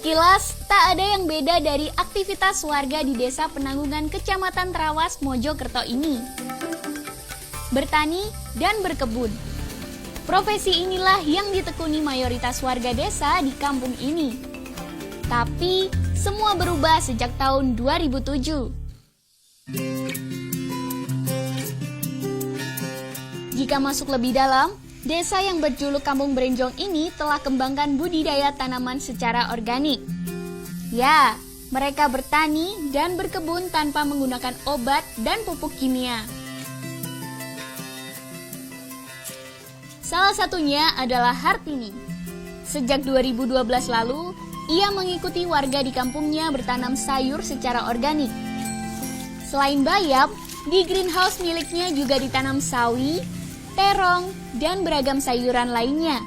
Sekilas, tak ada yang beda dari aktivitas warga di Desa Penanggungan Kecamatan Trawas, Mojokerto ini. Bertani dan berkebun. Profesi inilah yang ditekuni mayoritas warga desa di kampung ini. Tapi, semua berubah sejak tahun 2007. Jika masuk lebih dalam, desa yang berjuluk Kampung Brenjong ini telah kembangkan budidaya tanaman secara organik. Ya, mereka bertani dan berkebun tanpa menggunakan obat dan pupuk kimia. Salah satunya adalah Hartini. Sejak 2012 lalu, ia mengikuti warga di kampungnya bertanam sayur secara organik. Selain bayam, di greenhouse miliknya juga ditanam sawi, terong, dan beragam sayuran lainnya.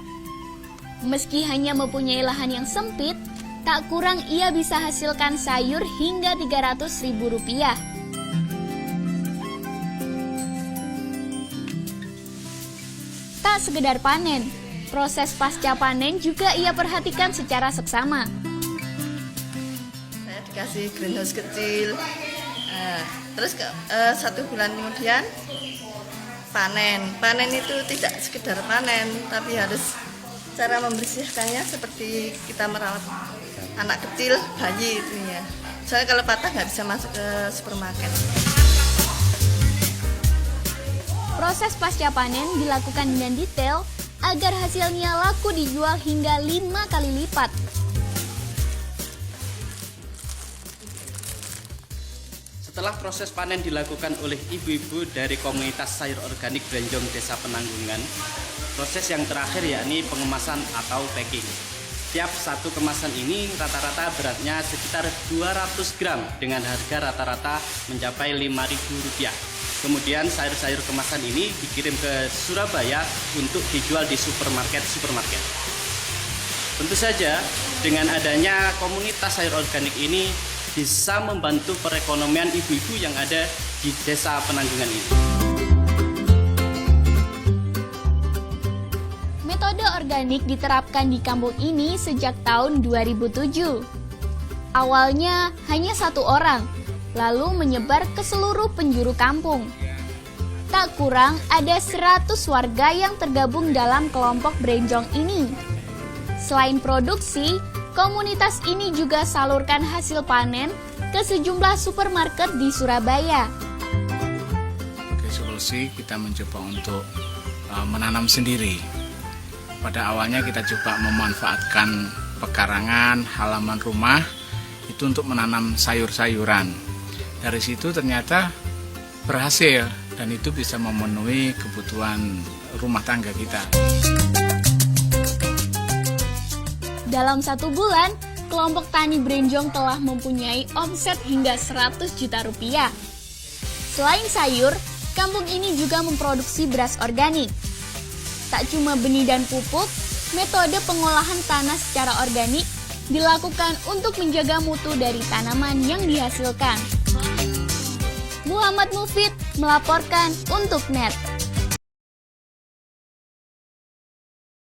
Meski hanya mempunyai lahan yang sempit, tak kurang ia bisa hasilkan sayur hingga Rp300.000. Tak sekedar panen, proses pasca panen juga ia perhatikan secara seksama. Saya dikasih greenhouse kecil, terus 1 bulan kemudian panen itu tidak sekedar panen, tapi harus cara membersihkannya seperti kita merawat anak kecil, bayi itu ya. Soalnya kalau patah nggak bisa masuk ke supermarket. Proses pasca panen dilakukan dengan detail agar hasilnya laku dijual hingga 5 kali lipat. Setelah proses panen dilakukan oleh ibu-ibu dari komunitas sayur organik Brenjong Desa Penanggungan, proses yang terakhir yakni pengemasan atau packing. Tiap satu kemasan ini rata-rata beratnya sekitar 200 gram dengan harga rata-rata mencapai Rp5.000. Kemudian sayur-sayur kemasan ini dikirim ke Surabaya untuk dijual di supermarket. Tentu saja dengan adanya komunitas sayur organik ini bisa membantu perekonomian ibu-ibu yang ada di Desa Penanggungan ini. Metode organik diterapkan di kampung ini sejak tahun 2007. Awalnya hanya 1 orang, lalu menyebar ke seluruh penjuru kampung. Tak kurang ada 100 warga yang tergabung dalam kelompok Brenjong ini. Selain produksi, komunitas ini juga salurkan hasil panen ke sejumlah supermarket di Surabaya. Sebagai solusi kita mencoba untuk menanam sendiri. Pada awalnya kita coba memanfaatkan pekarangan halaman rumah itu untuk menanam sayur-sayuran. Dari situ ternyata berhasil dan itu bisa memenuhi kebutuhan rumah tangga kita. Dalam 1 bulan, kelompok tani Brenjong telah mempunyai omset hingga Rp100 juta. Selain sayur, kampung ini juga memproduksi beras organik. Tak cuma benih dan pupuk, metode pengolahan tanah secara organik dilakukan untuk menjaga mutu dari tanaman yang dihasilkan. Muhammad Mufid melaporkan untuk NET.